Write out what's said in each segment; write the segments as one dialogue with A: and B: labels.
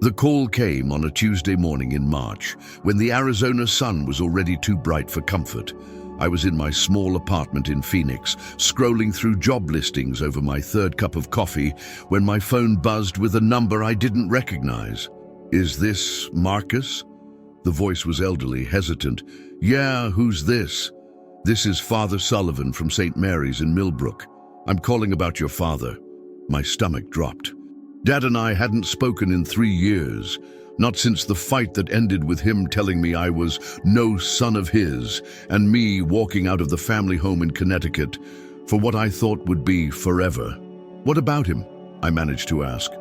A: The call came on a Tuesday morning in March, when the Arizona sun was already too bright for comfort. I was in my small apartment in Phoenix, scrolling through job listings over my third cup of coffee, when my phone buzzed with a number I didn't recognize. "Is this Marcus?" The voice was elderly, hesitant. "Yeah, who's this?" "This is Father Sullivan from St. Mary's in Millbrook. I'm calling about your father." My stomach dropped. Dad and I hadn't spoken in 3 years, not since the fight that ended with him telling me I was no son of his, and me walking out of the family home in Connecticut for what I thought would be forever. "What about him?" I managed to ask.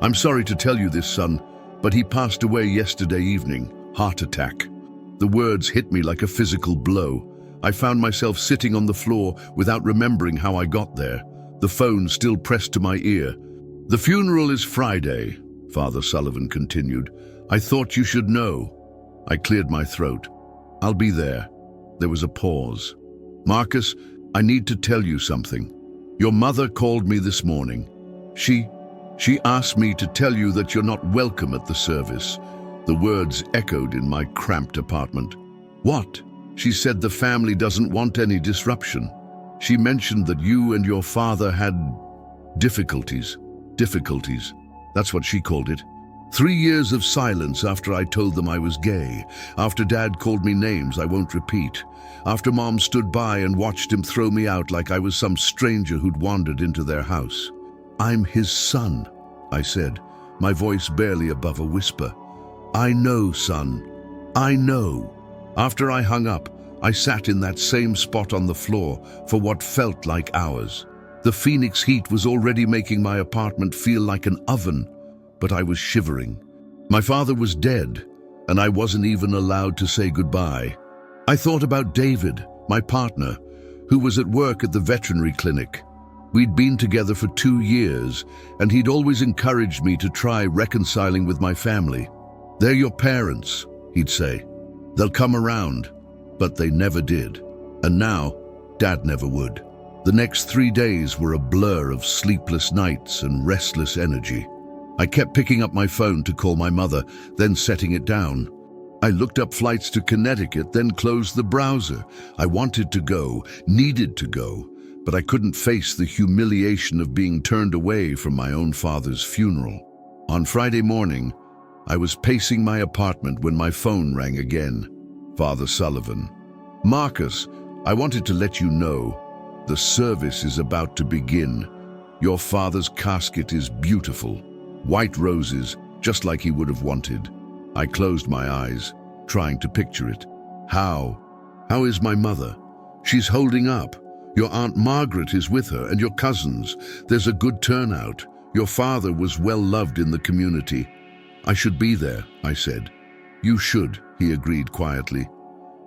A: "I'm sorry to tell you this, son, but he passed away yesterday evening. Heart attack." The words hit me like a physical blow. I found myself sitting on the floor without remembering how I got there, the phone still pressed to my ear. "The funeral is Friday," Father Sullivan continued. "I thought you should know." I cleared my throat. "I'll be there." There was a pause. "Marcus, I need to tell you something. Your mother called me this morning. She asked me to tell you that you're not welcome at the service." The words echoed in my cramped apartment. "What?" "She said the family doesn't want any disruption. She mentioned that you and your father had difficulties. Difficulties. That's what she called it. 3 years of silence after I told them I was gay, after Dad called me names I won't repeat, after Mom stood by and watched him throw me out like I was some stranger who'd wandered into their house. "I'm his son," I said, my voice barely above a whisper. "I know, son. I know." After I hung up, I sat in that same spot on the floor for what felt like hours. The Phoenix heat was already making my apartment feel like an oven, but I was shivering. My father was dead, and I wasn't even allowed to say goodbye. I thought about David, my partner, who was at work at the veterinary clinic. We'd been together for 2 years, and he'd always encouraged me to try reconciling with my family. "They're your parents," he'd say. "They'll come around." But they never did. And now, Dad never would. The next 3 days were a blur of sleepless nights and restless energy. I kept picking up my phone to call my mother, then setting it down. I looked up flights to Connecticut, then closed the browser. I wanted to go, needed to go, but I couldn't face the humiliation of being turned away from my own father's funeral. On Friday morning, I was pacing my apartment when my phone rang again. Father Sullivan. "Marcus, I wanted to let you know. The service is about to begin. Your father's casket is beautiful. White roses, just like he would have wanted." I closed my eyes, trying to picture it. How is my mother? "She's holding up. Your Aunt Margaret is with her, and your cousins. There's a good turnout. Your father was well loved in the community." "I should be there," I said. "You should," he agreed quietly.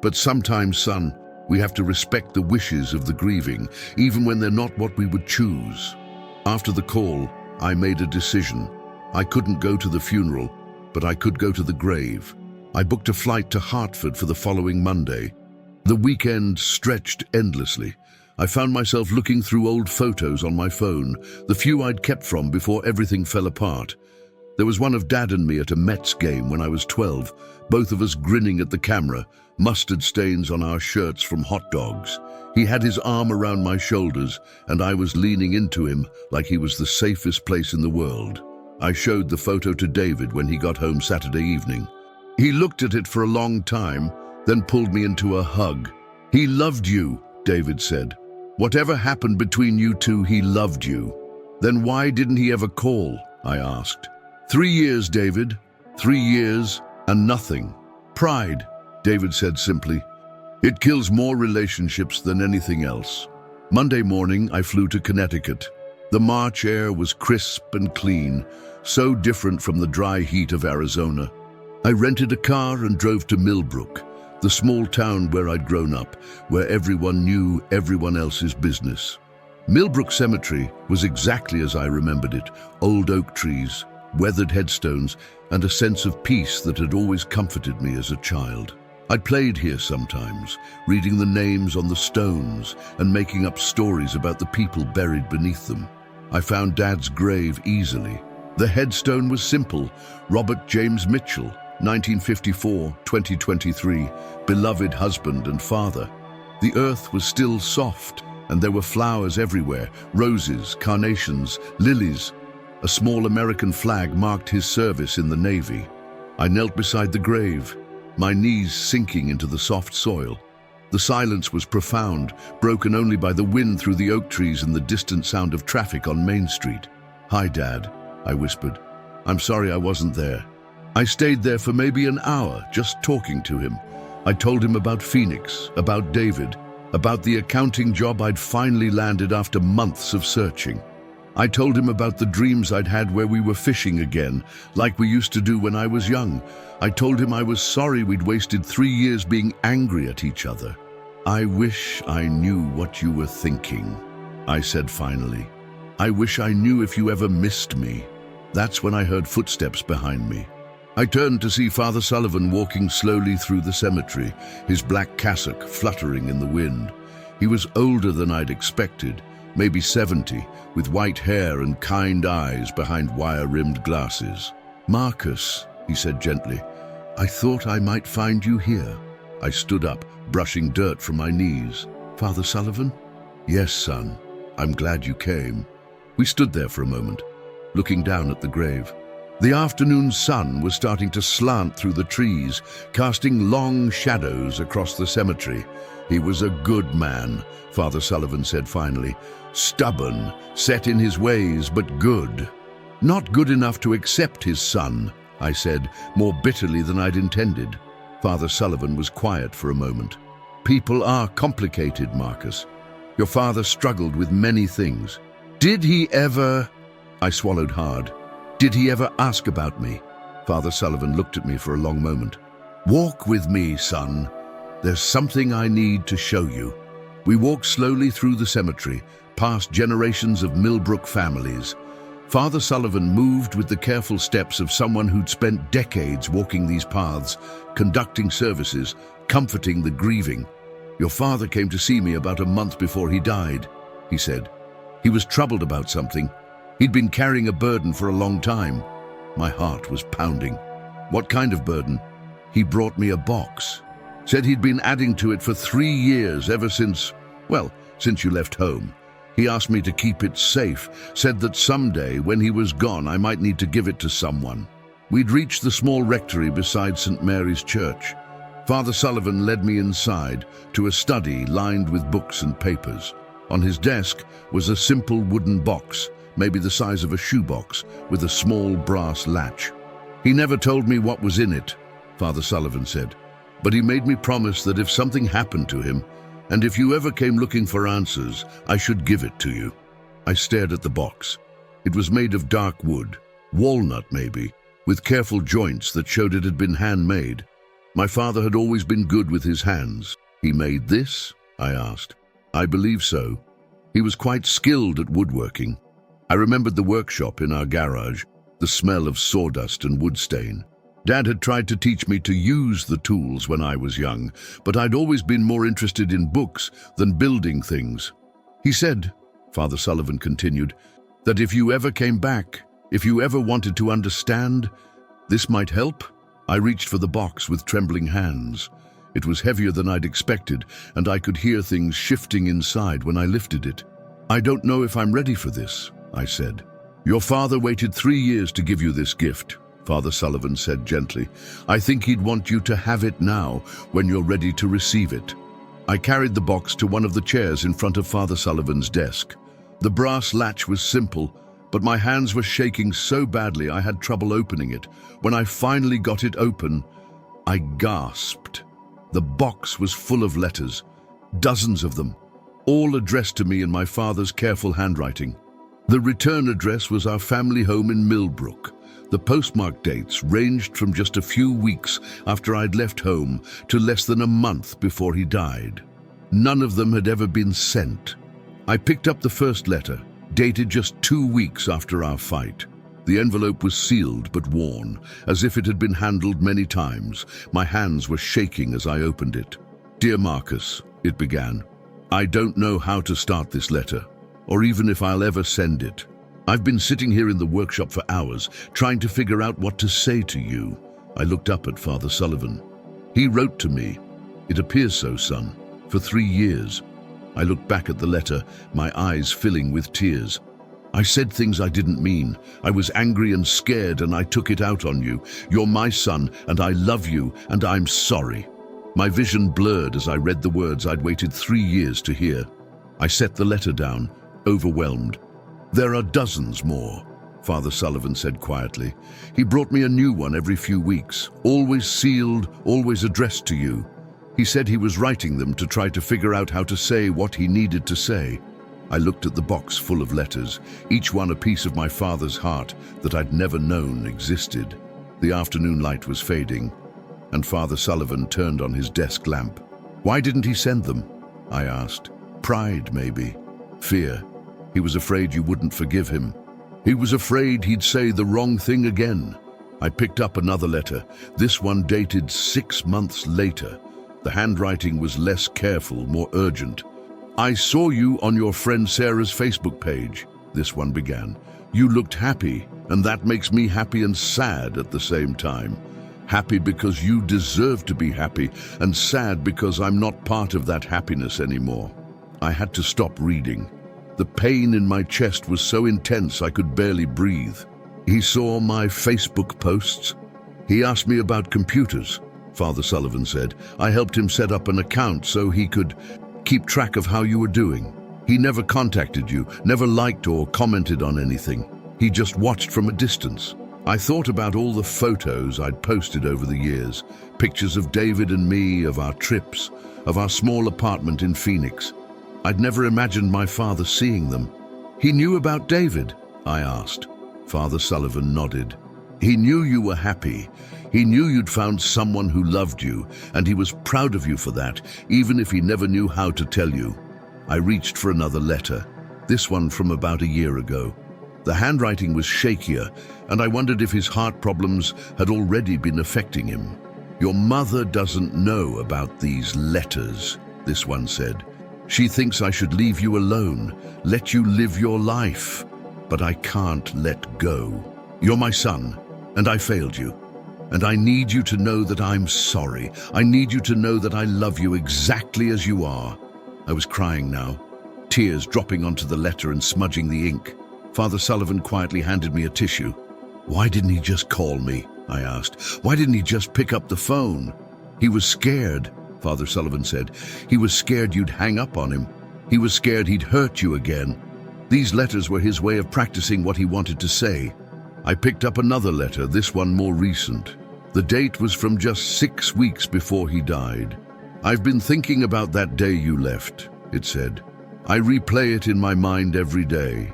A: "But sometimes, son, we have to respect the wishes of the grieving, even when they're not what we would choose." After the call, I made a decision. I couldn't go to the funeral, but I could go to the grave. I booked a flight to Hartford for the following Monday. The weekend stretched endlessly. I found myself looking through old photos on my phone, the few I'd kept from before everything fell apart. There was one of Dad and me at a Mets game when I was 12, both of us grinning at the camera, mustard stains on our shirts from hot dogs. He had his arm around my shoulders, and I was leaning into him like he was the safest place in the world. I showed the photo to David when he got home Saturday evening. He looked at it for a long time, then pulled me into a hug. "He loved you," David said. "Whatever happened between you two, he loved you." "Then why didn't he ever call?" I asked. 3 years, David. 3 years and nothing. Pride, David said simply. It kills more relationships than anything else. Monday morning, I flew to Connecticut. The March air was crisp and clean, so different from the dry heat of Arizona. I rented a car and drove to Millbrook, the small town where I'd grown up, where everyone knew everyone else's business. Millbrook Cemetery was exactly as I remembered it, old oak trees, weathered headstones, and a sense of peace that had always comforted me as a child. I'd played here sometimes, reading the names on the stones and making up stories about the people buried beneath them. I found Dad's grave easily. The headstone was simple: Robert James Mitchell, 1954-2023, beloved husband and father. The earth was still soft, and there were flowers everywhere: roses, carnations, lilies. A small American flag marked his service in the Navy. I knelt beside the grave, my knees sinking into the soft soil. The silence was profound, broken only by the wind through the oak trees and the distant sound of traffic on Main Street. "Hi, Dad," I whispered. "I'm sorry I wasn't there." I stayed there for maybe an hour, just talking to him. I told him about Phoenix, about David, about the accounting job I'd finally landed after months of searching. I told him about the dreams I'd had where we were fishing again, like we used to do when I was young. I told him I was sorry we'd wasted 3 years being angry at each other. "I wish I knew what you were thinking," I said finally. "I wish I knew if you ever missed me." That's when I heard footsteps behind me. I turned to see Father Sullivan walking slowly through the cemetery, his black cassock fluttering in the wind. He was older than I'd expected, maybe 70, with white hair and kind eyes behind wire-rimmed glasses. "Marcus," he said gently, "I thought I might find you here." I stood up, brushing dirt from my knees. "Father Sullivan?" "Yes, son. I'm glad you came." We stood there for a moment, looking down at the grave. The afternoon sun was starting to slant through the trees, casting long shadows across the cemetery. "He was a good man," Father Sullivan said finally. "Stubborn, set in his ways, but good." "Not good enough to accept his son," I said, more bitterly than I'd intended. Father Sullivan was quiet for a moment. "People are complicated, Marcus. Your father struggled with many things." "Did he ever—" I swallowed hard. "Did he ever ask about me?" Father Sullivan looked at me for a long moment. "Walk with me, son. There's something I need to show you." We walked slowly through the cemetery, past generations of Millbrook families. Father Sullivan moved with the careful steps of someone who'd spent decades walking these paths, conducting services, comforting the grieving. "Your father came to see me about a month before he died," he said. "He was troubled about something. He'd been carrying a burden for a long time." My heart was pounding. "What kind of burden?" "He brought me a box. Said he'd been adding to it for 3 years, ever since you left home. He asked me to keep it safe, said that someday, when he was gone, I might need to give it to someone." We'd reached the small rectory beside St. Mary's Church. Father Sullivan led me inside, to a study lined with books and papers. On his desk was a simple wooden box, maybe the size of a shoebox, with a small brass latch. "He never told me what was in it," Father Sullivan said, "but he made me promise that if something happened to him, and if you ever came looking for answers, I should give it to you." I stared at the box. It was made of dark wood, walnut maybe, with careful joints that showed it had been handmade. My father had always been good with his hands. "He made this?" I asked. "I believe so. He was quite skilled at woodworking." I remembered the workshop in our garage, the smell of sawdust and wood stain. Dad had tried to teach me to use the tools when I was young, but I'd always been more interested in books than building things. "He said," Father Sullivan continued, "that if you ever came back, if you ever wanted to understand, this might help." I reached for the box with trembling hands. It was heavier than I'd expected, and I could hear things shifting inside when I lifted it. "I don't know if I'm ready for this," I said. "Your father waited 3 years to give you this gift," Father Sullivan said gently. "I think he'd want you to have it now, when you're ready to receive it." I carried the box to one of the chairs in front of Father Sullivan's desk. The brass latch was simple, but my hands were shaking so badly I had trouble opening it. When I finally got it open, I gasped. The box was full of letters, dozens of them, all addressed to me in my father's careful handwriting. The return address was our family home in Millbrook. The postmark dates ranged from just a few weeks after I'd left home to less than a month before he died. None of them had ever been sent. I picked up the first letter, dated just 2 weeks after our fight. The envelope was sealed but worn, as if it had been handled many times. My hands were shaking as I opened it. "Dear Marcus," it began, "I don't know how to start this letter, or even if I'll ever send it. I've been sitting here in the workshop for hours, trying to figure out what to say to you. I looked up at Father Sullivan. He wrote to me. It appears so, son. For 3 years. I looked back at the letter, my eyes filling with tears. I said things I didn't mean. I was angry and scared, and I took it out on you. You're my son, and I love you, and I'm sorry. My vision blurred as I read the words I'd waited 3 years to hear. I set the letter down, overwhelmed. There are dozens more, Father Sullivan said quietly. He brought me a new one every few weeks, always sealed, always addressed to you. He said he was writing them to try to figure out how to say what he needed to say. I looked at the box full of letters, each one a piece of my father's heart that I'd never known existed. The afternoon light was fading, and Father Sullivan turned on his desk lamp. Why didn't he send them? I asked. Pride, maybe. Fear. He was afraid you wouldn't forgive him. He was afraid he'd say the wrong thing again. I picked up another letter, this one dated 6 months later. The handwriting was less careful, more urgent. I saw you on your friend Sarah's Facebook page, this one began. You looked happy, and that makes me happy and sad at the same time. Happy because you deserve to be happy, and sad because I'm not part of that happiness anymore. I had to stop reading. The pain in my chest was so intense I could barely breathe. He saw my Facebook posts. He asked me about computers, Father Sullivan said. I helped him set up an account so he could keep track of how you were doing. He never contacted you, never liked or commented on anything. He just watched from a distance. I thought about all the photos I'd posted over the years, pictures of David and me, of our trips, of our small apartment in Phoenix. I'd never imagined my father seeing them. He knew about David, I asked. Father Sullivan nodded. He knew you were happy. He knew you'd found someone who loved you, and he was proud of you for that, even if he never knew how to tell you. I reached for another letter, this one from about a year ago. The handwriting was shakier, and I wondered if his heart problems had already been affecting him. Your mother doesn't know about these letters, this one said. She thinks I should leave you alone, let you live your life. But I can't let go. You're my son, and I failed you. And I need you to know that I'm sorry. I need you to know that I love you exactly as you are. I was crying now, tears dropping onto the letter and smudging the ink. Father Sullivan quietly handed me a tissue. Why didn't he just call me? I asked. Why didn't he just pick up the phone? He was scared, Father Sullivan said. He was scared you'd hang up on him. He was scared he'd hurt you again. These letters were his way of practicing what he wanted to say. I picked up another letter, this one more recent. The date was from just 6 weeks before he died. I've been thinking about that day you left, it said. I replay it in my mind every day.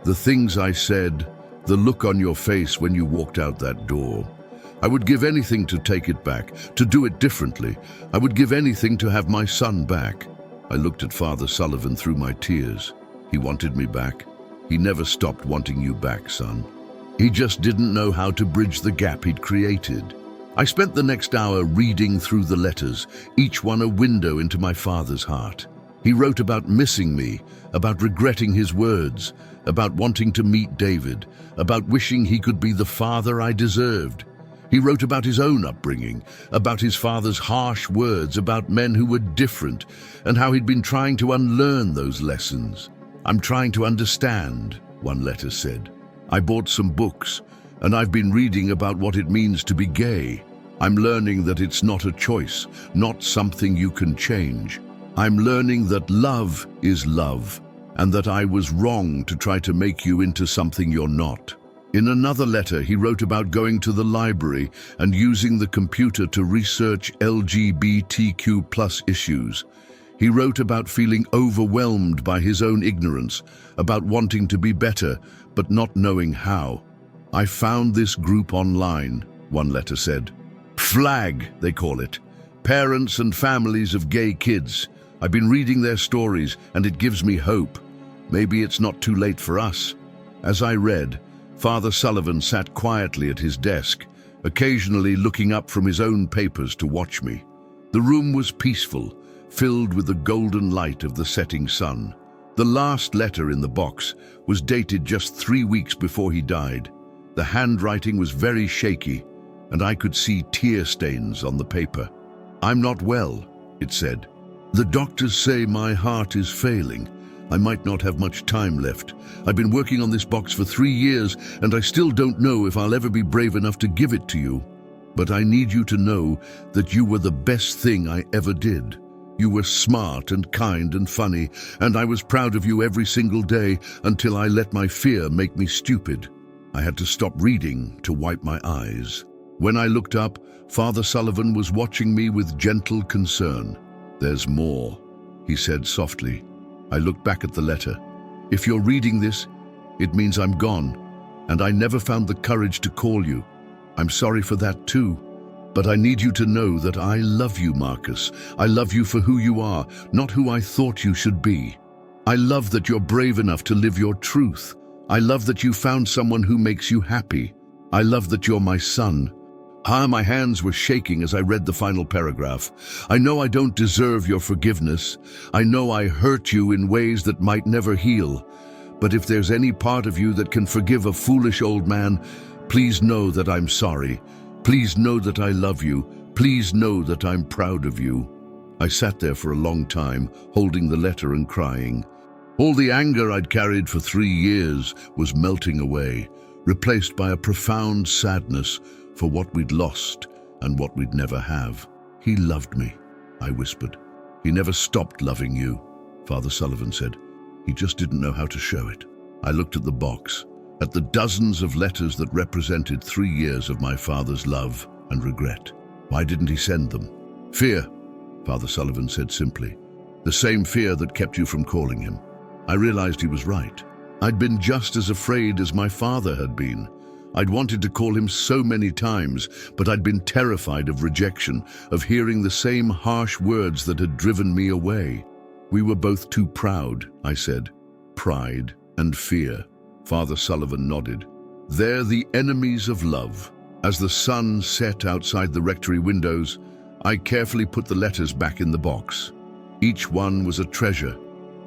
A: The things I said, the look on your face when you walked out that door. I would give anything to take it back, to do it differently. I would give anything to have my son back. I looked at Father Sullivan through my tears. He wanted me back. He never stopped wanting you back, son. He just didn't know how to bridge the gap he'd created. I spent the next hour reading through the letters, each one a window into my father's heart. He wrote about missing me, about regretting his words, about wanting to meet David, about wishing he could be the father I deserved. He wrote about his own upbringing, about his father's harsh words, about men who were different, and how he'd been trying to unlearn those lessons. I'm trying to understand, one letter said. I bought some books, and I've been reading about what it means to be gay. I'm learning that it's not a choice, not something you can change. I'm learning that love is love, and that I was wrong to try to make you into something you're not. In another letter, he wrote about going to the library and using the computer to research LGBTQ+ issues. He wrote about feeling overwhelmed by his own ignorance, about wanting to be better, but not knowing how. I found this group online, one letter said. FLAG, they call it. Parents and families of gay kids. I've been reading their stories, and it gives me hope. Maybe it's not too late for us. As I read, Father Sullivan sat quietly at his desk, occasionally looking up from his own papers to watch me. The room was peaceful, filled with the golden light of the setting sun. The last letter in the box was dated just 3 weeks before he died. The handwriting was very shaky, and I could see tear stains on the paper. "I'm not well," it said. "The doctors say my heart is failing. I might not have much time left. I've been working on this box for 3 years, and I still don't know if I'll ever be brave enough to give it to you. But I need you to know that you were the best thing I ever did. You were smart and kind and funny, and I was proud of you every single day until I let my fear make me stupid." I had to stop reading to wipe my eyes. When I looked up, Father Sullivan was watching me with gentle concern. "There's more," he said softly. I looked back at the letter. "If you're reading this, it means I'm gone, and I never found the courage to call you. I'm sorry for that too. But I need you to know that I love you, Marcus. I love you for who you are, not who I thought you should be. I love that you're brave enough to live your truth. I love that you found someone who makes you happy. I love that you're my son." My hands were shaking as I read the final paragraph. "I know I don't deserve your forgiveness. I know I hurt you in ways that might never heal. But if there's any part of you that can forgive a foolish old man, please know that I'm sorry. Please know that I love you. Please know that I'm proud of you." I sat there for a long time, holding the letter and crying. All the anger I'd carried for 3 years was melting away, replaced by a profound sadness for what we'd lost and what we'd never have. "He loved me," I whispered. "He never stopped loving you," Father Sullivan said. "He just didn't know how to show it." I looked at the box, at the dozens of letters that represented 3 years of my father's love and regret. Why didn't he send them? "Fear," Father Sullivan said simply. "The same fear that kept you from calling him." I realized he was right. I'd been just as afraid as my father had been. I'd wanted to call him so many times, but I'd been terrified of rejection, of hearing the same harsh words that had driven me away. "We were both too proud," I said. "Pride and fear." Father Sullivan nodded. "They're the enemies of love." As the sun set outside the rectory windows, I carefully put the letters back in the box. Each one was a treasure,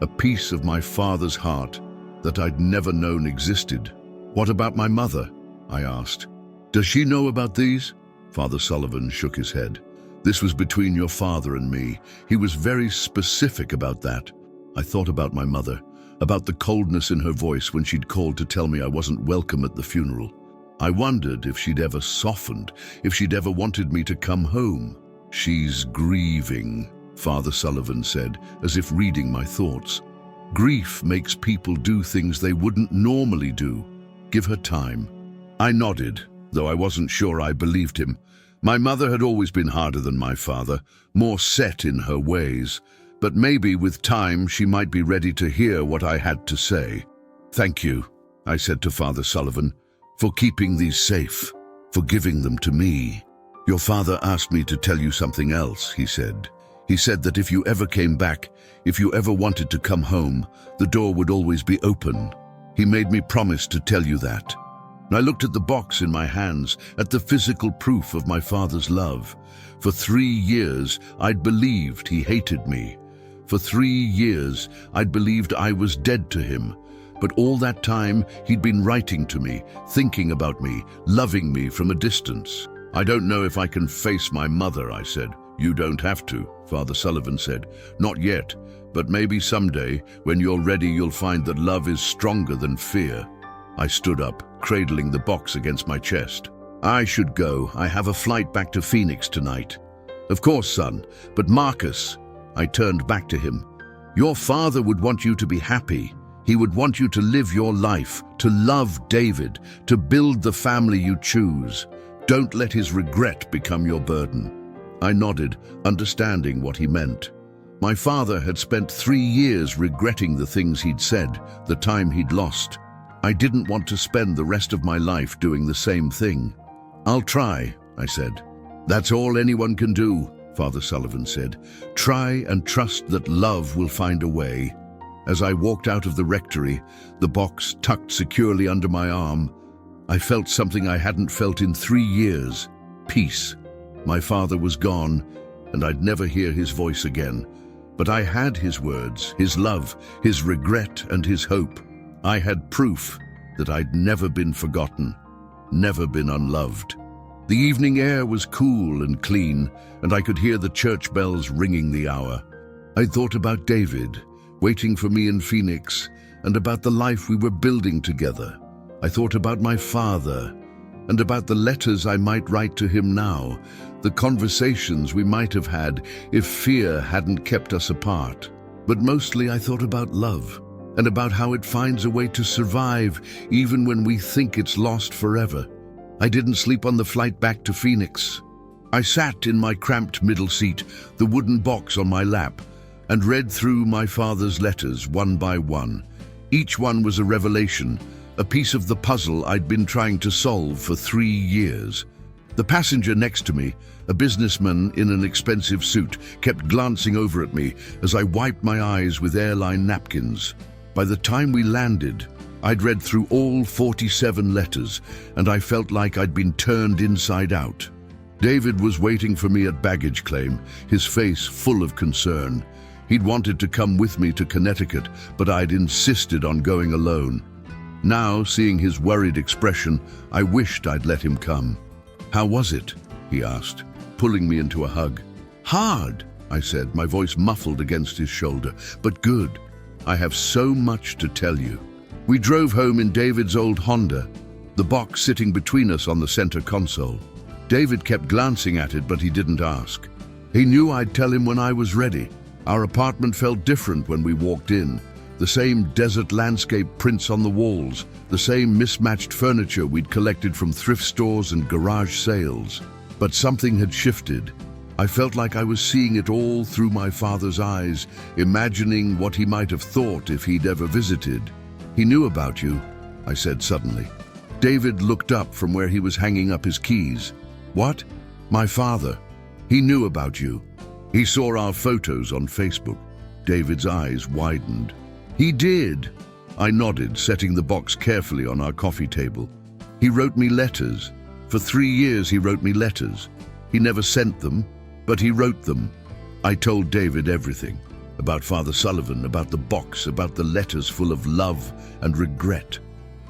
A: a piece of my father's heart that I'd never known existed. "What about my mother?" I asked. "Does she know about these?" Father Sullivan shook his head. "This was between your father and me. He was very specific about that." I thought about my mother, about the coldness in her voice when she'd called to tell me I wasn't welcome at the funeral. I wondered if she'd ever softened, if she'd ever wanted me to come home. "She's grieving," Father Sullivan said, as if reading my thoughts. "Grief makes people do things they wouldn't normally do. Give her time." I nodded, though I wasn't sure I believed him. My mother had always been harder than my father, more set in her ways. But maybe with time she might be ready to hear what I had to say. "Thank you," I said to Father Sullivan, "for keeping these safe, for giving them to me." "Your father asked me to tell you something else," he said. "He said that if you ever came back, if you ever wanted to come home, the door would always be open. He made me promise to tell you that." I looked at the box in my hands, at the physical proof of my father's love. For 3 years, I'd believed he hated me. For 3 years, I'd believed I was dead to him. But all that time, he'd been writing to me, thinking about me, loving me from a distance. "I don't know if I can face my mother," I said. "You don't have to," Father Sullivan said. "Not yet, but maybe someday, when you're ready, you'll find that love is stronger than fear." I stood up, cradling the box against my chest. "I should go. I have a flight back to Phoenix tonight." "Of course, son, but Marcus," I turned back to him. "Your father would want you to be happy. He would want you to live your life, to love David, to build the family you choose. Don't let his regret become your burden." I nodded, understanding what he meant. My father had spent 3 years regretting the things he'd said, the time he'd lost. I didn't want to spend the rest of my life doing the same thing. "I'll try," I said. "That's all anyone can do," Father Sullivan said. "Try and trust that love will find a way." As I walked out of the rectory, the box tucked securely under my arm, I felt something I hadn't felt in 3 years: peace. My father was gone, and I'd never hear his voice again. But I had his words, his love, his regret, and his hope. I had proof that I'd never been forgotten, never been unloved. The evening air was cool and clean, and I could hear the church bells ringing the hour. I thought about David, waiting for me in Phoenix, and about the life we were building together. I thought about my father, and about the letters I might write to him now, the conversations we might have had if fear hadn't kept us apart. But mostly I thought about love, and about how it finds a way to survive even when we think it's lost forever. I didn't sleep on the flight back to Phoenix. I sat in my cramped middle seat, the wooden box on my lap, and read through my father's letters one by one. Each one was a revelation, a piece of the puzzle I'd been trying to solve for 3 years. The passenger next to me, a businessman in an expensive suit, kept glancing over at me as I wiped my eyes with airline napkins. By the time we landed, I'd read through all 47 letters, and I felt like I'd been turned inside out. David was waiting for me at baggage claim, his face full of concern. He'd wanted to come with me to Connecticut, but I'd insisted on going alone. Now, seeing his worried expression, I wished I'd let him come. "How was it?" he asked, pulling me into a hug. "Hard," I said, my voice muffled against his shoulder, "but good. I have so much to tell you." We drove home in David's old Honda, the box sitting between us on the center console. David kept glancing at it, but he didn't ask. He knew I'd tell him when I was ready. Our apartment felt different when we walked in. The same desert landscape prints on the walls, the same mismatched furniture we'd collected from thrift stores and garage sales. But something had shifted. I felt like I was seeing it all through my father's eyes, imagining what he might have thought if he'd ever visited. "He knew about you," I said suddenly. David looked up from where he was hanging up his keys. "What?" "My father. He knew about you. He saw our photos on Facebook." David's eyes widened. "He did." I nodded, setting the box carefully on our coffee table. "He wrote me letters. For 3 years he wrote me letters. He never sent them, but he wrote them." I told David everything. About Father Sullivan, about the box, about the letters full of love and regret.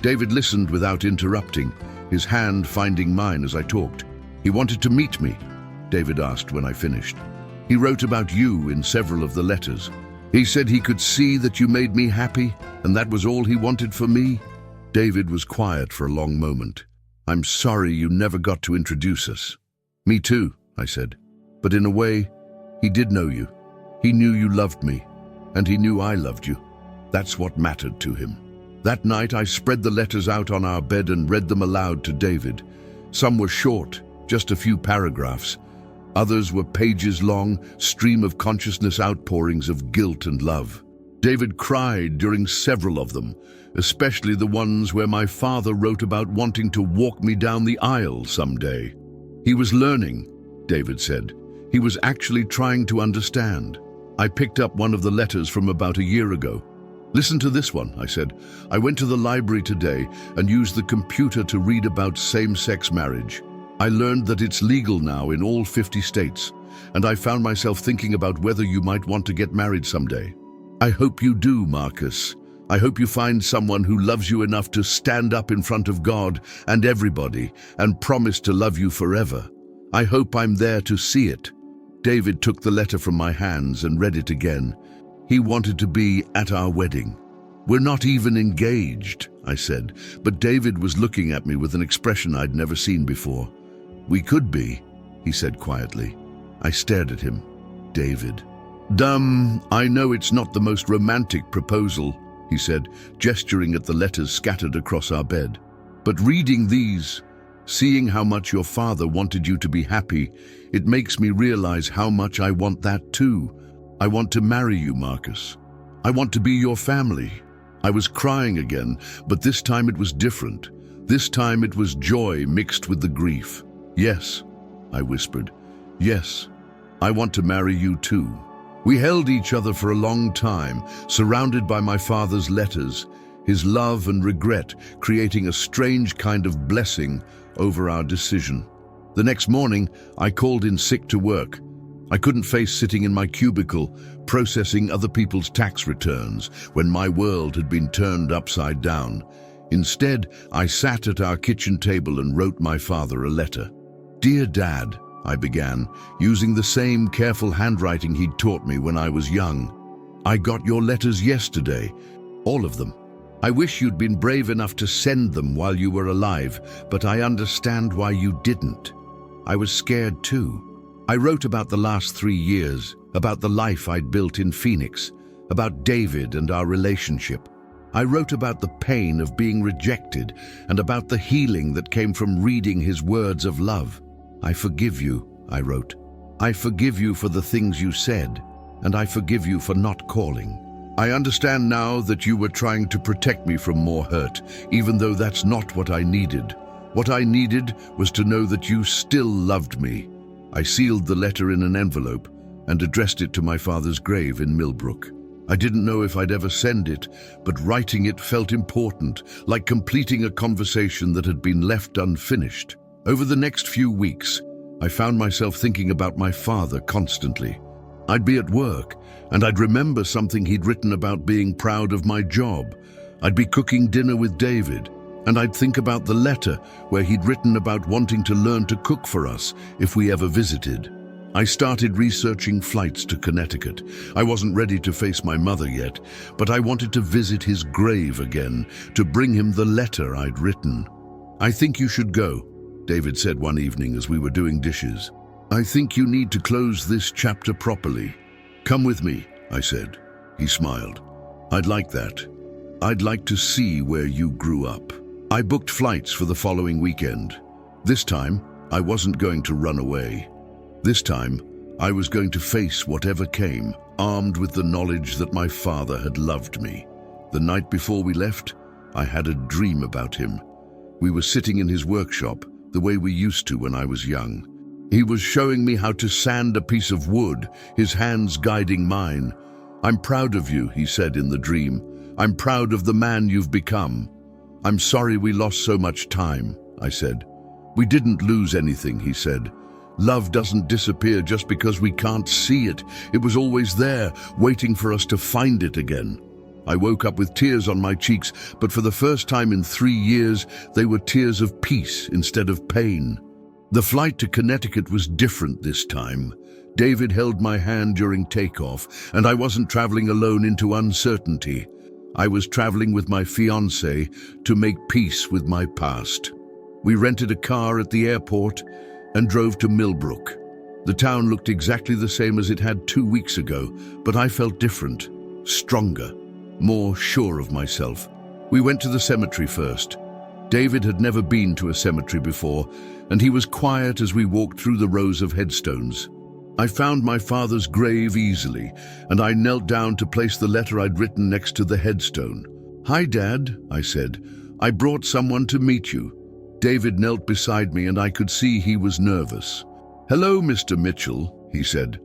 A: David listened without interrupting, his hand finding mine as I talked. "He wanted to meet me?" David asked when I finished. "He wrote about you in several of the letters. He said he could see that you made me happy, and that was all he wanted for me." David was quiet for a long moment. "I'm sorry you never got to introduce us." "Me too," I said. "But in a way, he did know you. He knew you loved me, and he knew I loved you. That's what mattered to him." That night I spread the letters out on our bed and read them aloud to David. Some were short, just a few paragraphs. Others were pages long, stream of consciousness outpourings of guilt and love. David cried during several of them, especially the ones where my father wrote about wanting to walk me down the aisle someday. He was learning, David said. He was actually trying to understand. I picked up one of the letters from about a year ago. "Listen to this one," I said. "I went to the library today and used the computer to read about same-sex marriage. I learned that it's legal now in all 50 states, and I found myself thinking about whether you might want to get married someday. I hope you do, Marcus. I hope you find someone who loves you enough to stand up in front of God and everybody and promise to love you forever. I hope I'm there to see it." David took the letter from my hands and read it again. He wanted to be at our wedding. "We're not even engaged," I said, but David was looking at me with an expression I'd never seen before. "We could be," he said quietly. I stared at him. "David." I know it's not the most romantic proposal," he said, gesturing at the letters scattered across our bed. "But reading these, seeing how much your father wanted you to be happy, it makes me realize how much I want that too. I want to marry you, Marcus. I want to be your family." I was crying again, but this time it was different. This time it was joy mixed with the grief. "Yes," I whispered. "Yes, I want to marry you too." We held each other for a long time, surrounded by my father's letters, his love and regret creating a strange kind of blessing over our decision. The next morning, I called in sick to work. I couldn't face sitting in my cubicle, processing other people's tax returns when my world had been turned upside down. Instead, I sat at our kitchen table and wrote my father a letter. "Dear Dad," I began, using the same careful handwriting he'd taught me when I was young. "I got your letters yesterday, all of them. I wish you'd been brave enough to send them while you were alive, but I understand why you didn't. I was scared too. I wrote about the last 3 years, about the life I'd built in Phoenix, about David and our relationship. I wrote about the pain of being rejected and about the healing that came from reading his words of love. I forgive you," I wrote. "I forgive you for the things you said, and I forgive you for not calling. I understand now that you were trying to protect me from more hurt, even though that's not what I needed. What I needed was to know that you still loved me." I sealed the letter in an envelope and addressed it to my father's grave in Millbrook. I didn't know if I'd ever send it, but writing it felt important, like completing a conversation that had been left unfinished. Over the next few weeks, I found myself thinking about my father constantly. I'd be at work, and I'd remember something he'd written about being proud of my job. I'd be cooking dinner with David, and I'd think about the letter where he'd written about wanting to learn to cook for us if we ever visited. I started researching flights to Connecticut. I wasn't ready to face my mother yet, but I wanted to visit his grave again, to bring him the letter I'd written. "I think you should go," David said one evening as we were doing dishes. "I think you need to close this chapter properly. Come with me," I said. He smiled. "I'd like that. I'd like to see where you grew up." I booked flights for the following weekend. This time, I wasn't going to run away. This time, I was going to face whatever came, armed with the knowledge that my father had loved me. The night before we left, I had a dream about him. We were sitting in his workshop, the way we used to when I was young. He was showing me how to sand a piece of wood, his hands guiding mine. "I'm proud of you," he said in the dream. "I'm proud of the man you've become." "I'm sorry we lost so much time," I said. "We didn't lose anything," he said. "Love doesn't disappear just because we can't see it. It was always there, waiting for us to find it again." I woke up with tears on my cheeks, but for the first time in 3 years, they were tears of peace instead of pain. The flight to Connecticut was different this time. David held my hand during takeoff, and I wasn't traveling alone into uncertainty. I was traveling with my fiancée to make peace with my past. We rented a car at the airport and drove to Millbrook. The town looked exactly the same as it had 2 weeks ago, but I felt different, stronger, more sure of myself. We went to the cemetery first. David had never been to a cemetery before, and he was quiet as we walked through the rows of headstones. I found my father's grave easily, and I knelt down to place the letter I'd written next to the headstone. "Hi, Dad," I said. "I brought someone to meet you." David knelt beside me, and I could see he was nervous. "Hello, Mr. Mitchell," he said.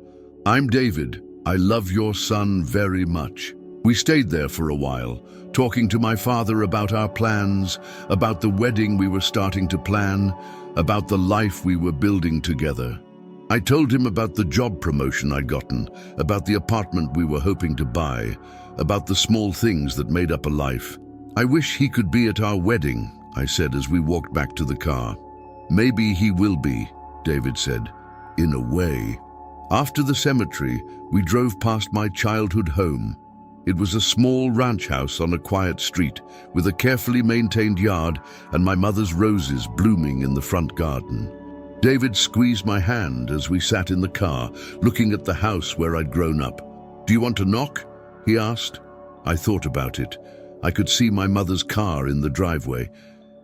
A: "I'm David. I love your son very much." We stayed there for a while, talking to my father about our plans, about the wedding we were starting to plan, about the life we were building together. I told him about the job promotion I'd gotten, about the apartment we were hoping to buy, about the small things that made up a life. "I wish he could be at our wedding," I said as we walked back to the car. "Maybe he will be," David said, "in a way." After the cemetery, we drove past my childhood home. It was a small ranch house on a quiet street, with a carefully maintained yard and my mother's roses blooming in the front garden. David squeezed my hand as we sat in the car, looking at the house where I'd grown up. "Do you want to knock?" he asked. I thought about it. I could see my mother's car in the driveway,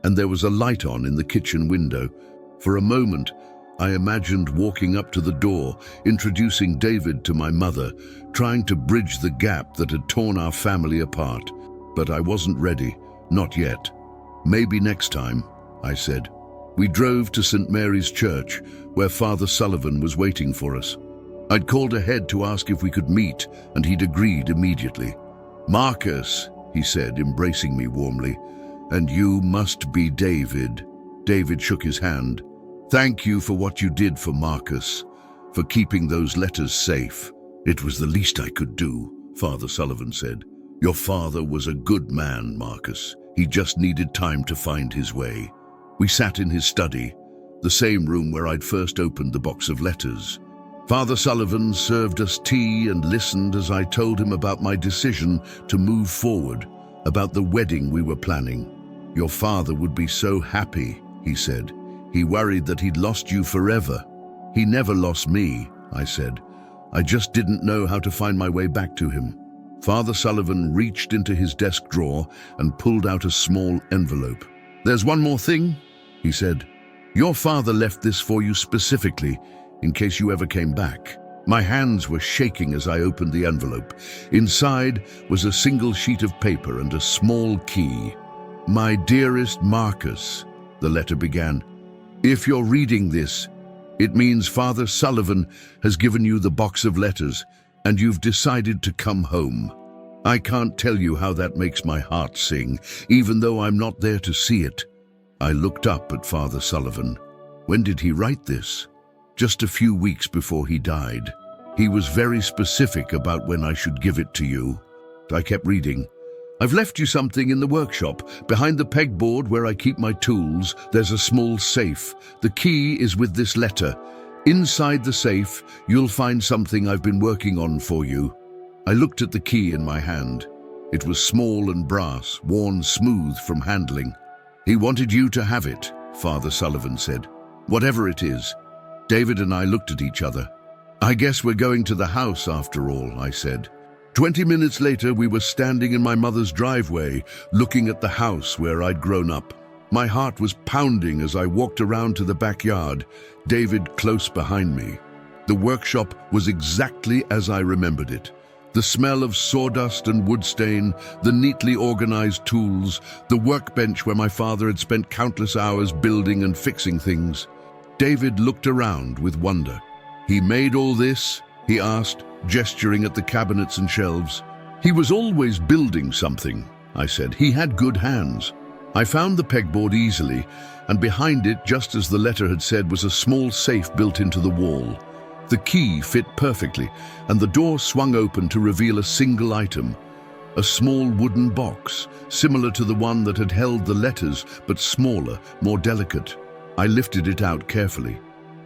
A: and there was a light on in the kitchen window. For a moment, I imagined walking up to the door, introducing David to my mother, trying to bridge the gap that had torn our family apart. But I wasn't ready, not yet. "Maybe next time," I said. We drove to St. Mary's Church, where Father Sullivan was waiting for us. I'd called ahead to ask if we could meet, and he'd agreed immediately. "Marcus," he said, embracing me warmly, "and you must be David." David shook his hand. "Thank you for what you did for Marcus, for keeping those letters safe. It was the least I could do, Father Sullivan said. Your father was a good man, Marcus. He just needed time to find his way. We sat in his study, the same room where I'd first opened the box of letters. Father Sullivan served us tea and listened as I told him about my decision to move forward, about the wedding we were planning. Your father would be so happy, he said. He worried that he'd lost you forever. He never lost me, I said. I just didn't know how to find my way back to him. Father Sullivan reached into his desk drawer and pulled out a small envelope. There's one more thing, he said. Your father left this for you specifically, in case you ever came back. My hands were shaking as I opened the envelope. Inside was a single sheet of paper and a small key. My dearest Marcus, the letter began. If you're reading this, it means Father Sullivan has given you the box of letters and you've decided to come home. I can't tell you how that makes my heart sing, even though I'm not there to see it. I looked up at Father Sullivan. When did he write this? Just a few weeks before he died. He was very specific about when I should give it to you. I kept reading. I've left you something in the workshop. Behind the pegboard where I keep my tools, there's a small safe. The key is with this letter. Inside the safe, you'll find something I've been working on for you. I looked at the key in my hand. It was small and brass, worn smooth from handling. He wanted you to have it, Father Sullivan said. Whatever it is. David and I looked at each other. I guess we're going to the house after all, I said. 20 minutes later, we were standing in my mother's driveway, looking at the house where I'd grown up. My heart was pounding as I walked around to the backyard, David close behind me. The workshop was exactly as I remembered it. The smell of sawdust and wood stain, the neatly organized tools, the workbench where my father had spent countless hours building and fixing things. David looked around with wonder. He made all this? He asked, gesturing at the cabinets and shelves. He was always building something, I said. He had good hands. I found the pegboard easily, and behind it, just as the letter had said, was a small safe built into the wall. The key fit perfectly, and the door swung open to reveal a single item, a small wooden box, similar to the one that had held the letters, but smaller, more delicate. I lifted it out carefully.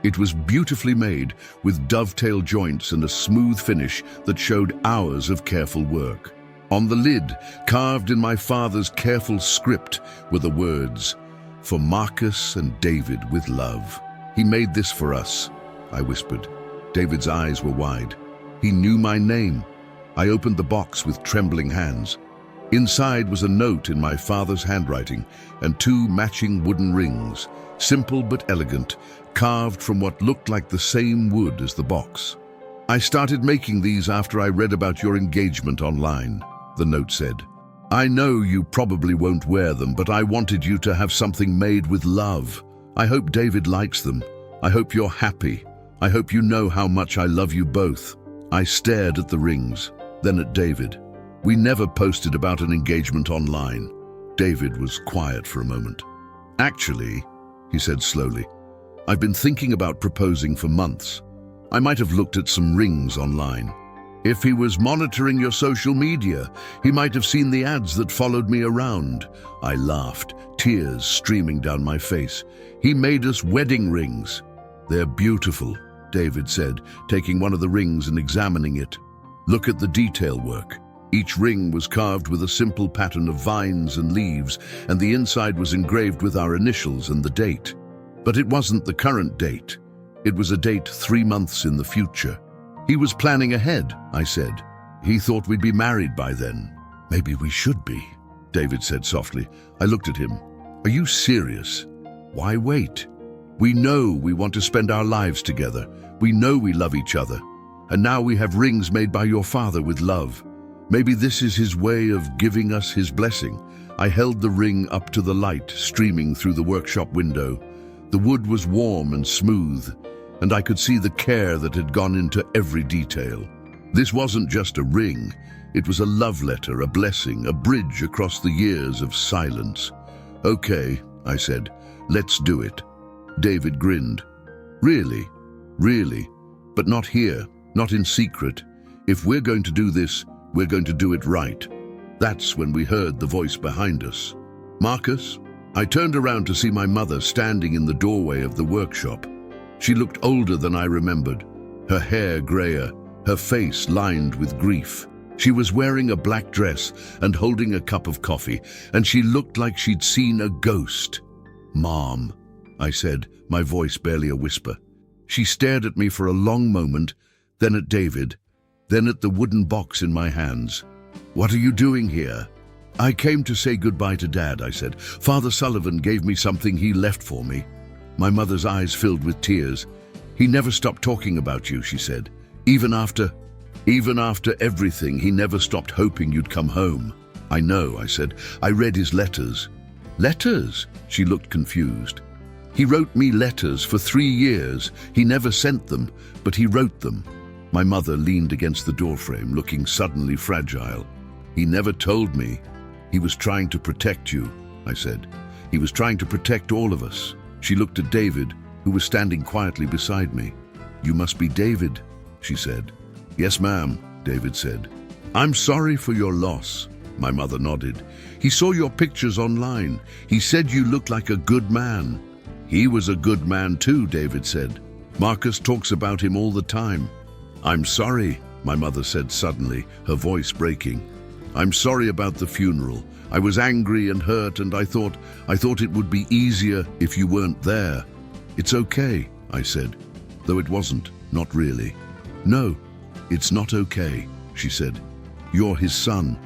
A: It was beautifully made, with dovetail joints and a smooth finish that showed hours of careful work. On the lid, carved in my father's careful script, were the words, "For Marcus and David with love." He made this for us, I whispered. David's eyes were wide. He knew my name. I opened the box with trembling hands. Inside was a note in my father's handwriting and 2 matching wooden rings, simple but elegant, carved from what looked like the same wood as the box. I started making these after I read about your engagement online, the note said. I know you probably won't wear them, but I wanted you to have something made with love. I hope David likes them. I hope you're happy. I hope you know how much I love you both. I stared at the rings, then at David. We never posted about an engagement online. David was quiet for a moment. Actually, he said slowly, I've been thinking about proposing for months. I might have looked at some rings online. If he was monitoring your social media, he might have seen the ads that followed me around. I laughed, tears streaming down my face. He made us wedding rings. They're beautiful, David said, taking one of the rings and examining it. Look at the detail work. Each ring was carved with a simple pattern of vines and leaves, and the inside was engraved with our initials and the date. But it wasn't the current date. It was a date 3 months in the future. He was planning ahead, I said. He thought we'd be married by then. Maybe we should be, David said softly. I looked at him. Are you serious? Why wait? We know we want to spend our lives together. We know we love each other. And now we have rings made by your father with love. Maybe this is his way of giving us his blessing. I held the ring up to the light streaming through the workshop window. The wood was warm and smooth, and I could see the care that had gone into every detail. This wasn't just a ring. It was a love letter, a blessing, a bridge across the years of silence. Okay, I said, let's do it. David grinned. Really? Really? But not here, not in secret. If we're going to do this, we're going to do it right. That's when we heard the voice behind us. Marcus? I turned around to see my mother standing in the doorway of the workshop. She looked older than I remembered, her hair grayer, her face lined with grief. She was wearing a black dress and holding a cup of coffee, and she looked like she'd seen a ghost. "Mom," I said, my voice barely a whisper. She stared at me for a long moment, then at David, then at the wooden box in my hands. "What are you doing here?" "I came to say goodbye to Dad," I said. "Father Sullivan gave me something he left for me." My mother's eyes filled with tears. "He never stopped talking about you," she said. Even after everything, he never stopped hoping you'd come home." "I know," I said. "I read his letters." "Letters?" She looked confused. "He wrote me letters for 3 years. He never sent them, but he wrote them." My mother leaned against the doorframe, looking suddenly fragile. "He never told me. He was trying to protect you," I said. "He was trying to protect all of us." She looked at David, who was standing quietly beside me. "You must be David," she said. "Yes, ma'am," David said. "I'm sorry for your loss." My mother nodded. "He saw your pictures online. He said you looked like a good man." "He was a good man too," David said. "Marcus talks about him all the time." "I'm sorry," my mother said suddenly, her voice breaking. "I'm sorry about the funeral. I was angry and hurt, and I thought it would be easier if you weren't there." "It's okay," I said, though it wasn't, not really. "No, it's not okay," she said. "You're his son.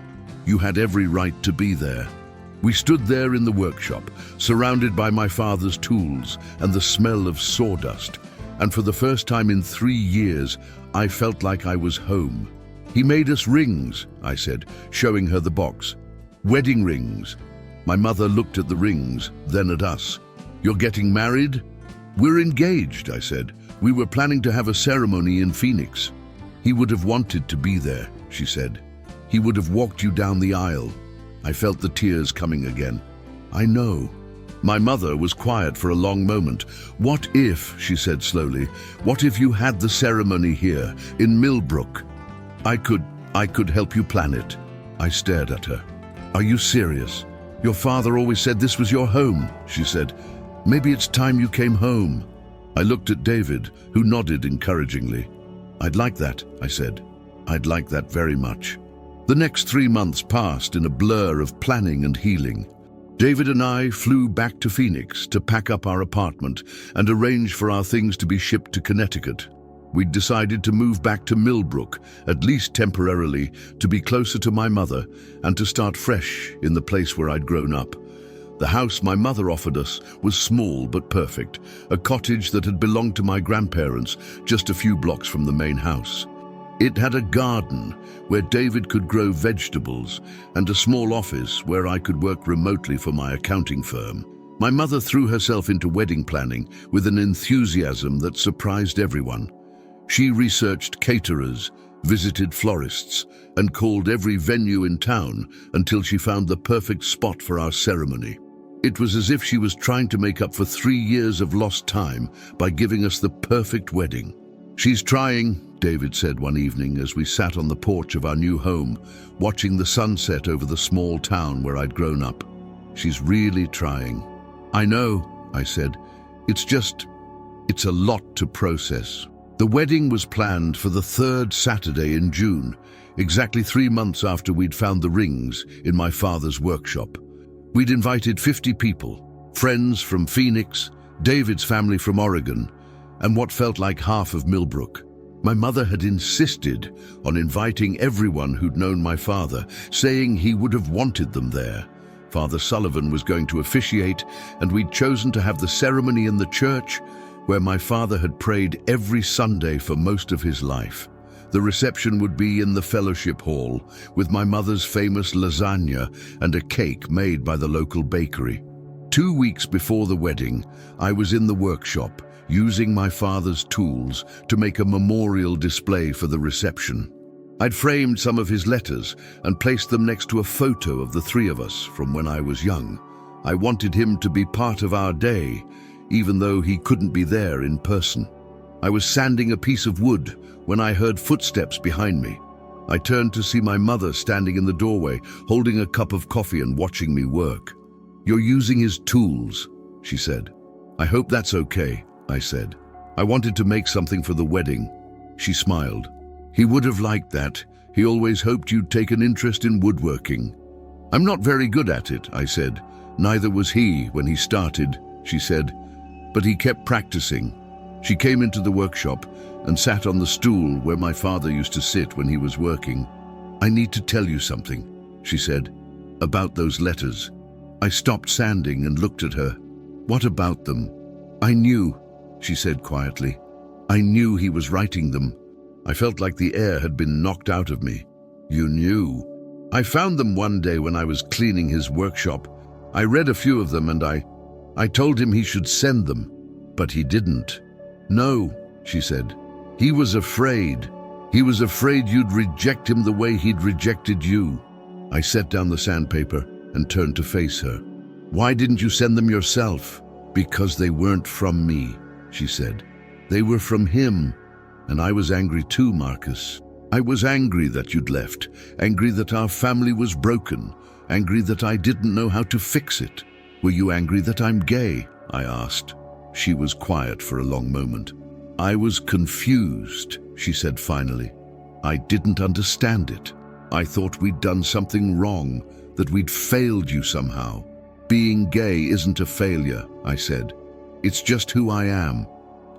A: You had every right to be there." We stood there in the workshop, surrounded by my father's tools and the smell of sawdust, and for the first time in 3 years, I felt like I was home. "He made us rings," I said, showing her the box. "Wedding rings." My mother looked at the rings, then at us. "You're getting married?" "We're engaged," I said. "We were planning to have a ceremony in Phoenix." "He would have wanted to be there," she said. "He would have walked you down the aisle." I felt the tears coming again. "I know." My mother was quiet for a long moment. "What if," she said slowly, "what if you had the ceremony here, in Millbrook? I could help you plan it." I stared at her. "Are you serious? Your father always said this was your home," she said. "Maybe it's time you came home." I looked at David, who nodded encouragingly. "I'd like that," I said. "I'd like that very much." The next 3 months passed in a blur of planning and healing. David and I flew back to Phoenix to pack up our apartment and arrange for our things to be shipped to Connecticut. We'd decided to move back to Millbrook, at least temporarily, to be closer to my mother and to start fresh in the place where I'd grown up. The house my mother offered us was small but perfect, a cottage that had belonged to my grandparents just a few blocks from the main house. It had a garden where David could grow vegetables and a small office where I could work remotely for my accounting firm. My mother threw herself into wedding planning with an enthusiasm that surprised everyone. She researched caterers, visited florists, and called every venue in town until she found the perfect spot for our ceremony. It was as if she was trying to make up for 3 years of lost time by giving us the perfect wedding. "She's trying," David said one evening as we sat on the porch of our new home, watching the sunset over the small town where I'd grown up. "She's really trying." "I know," I said. It's a lot to process." The wedding was planned for the 3rd Saturday in June, exactly 3 months after we'd found the rings in my father's workshop. We'd invited 50 people, friends from Phoenix, David's family from Oregon, and what felt like half of Millbrook. My mother had insisted on inviting everyone who'd known my father, saying he would have wanted them there. Father Sullivan was going to officiate, and we'd chosen to have the ceremony in the church where my father had prayed every Sunday for most of his life. The reception would be in the fellowship hall, with my mother's famous lasagna and a cake made by the local bakery. 2 weeks before the wedding, I was in the workshop, using my father's tools to make a memorial display for the reception. I'd framed some of his letters and placed them next to a photo of the 3 of us from when I was young. I wanted him to be part of our day, even though he couldn't be there in person. I was sanding a piece of wood when I heard footsteps behind me. I turned to see my mother standing in the doorway, holding a cup of coffee and watching me work. "You're using his tools," she said. "I hope that's okay," I said. "I wanted to make something for the wedding." She smiled. "He would have liked that. He always hoped you'd take an interest in woodworking." "I'm not very good at it," I said. "Neither was he when he started," she said. "But he kept practicing." She came into the workshop and sat on the stool where my father used to sit when he was working. "I need to tell you something," she said, "about those letters." I stopped sanding and looked at her. "What about them?" "I knew," she said quietly. "I knew he was writing them." I felt like the air had been knocked out of me. "You knew?" "I found them one day when I was cleaning his workshop. I read a few of them and I told him he should send them, but he didn't." "No," she said. "He was afraid. He was afraid you'd reject him the way he'd rejected you." I set down the sandpaper and turned to face her. "Why didn't you send them yourself?" "Because they weren't from me," she said. "They were from him. And I was angry too, Marcus. I was angry that you'd left, angry that our family was broken, angry that I didn't know how to fix it." "Were you angry that I'm gay?" I asked. She was quiet for a long moment. "I was confused," she said finally. "I didn't understand it. I thought we'd done something wrong, that we'd failed you somehow." "Being gay isn't a failure," I said. "It's just who I am."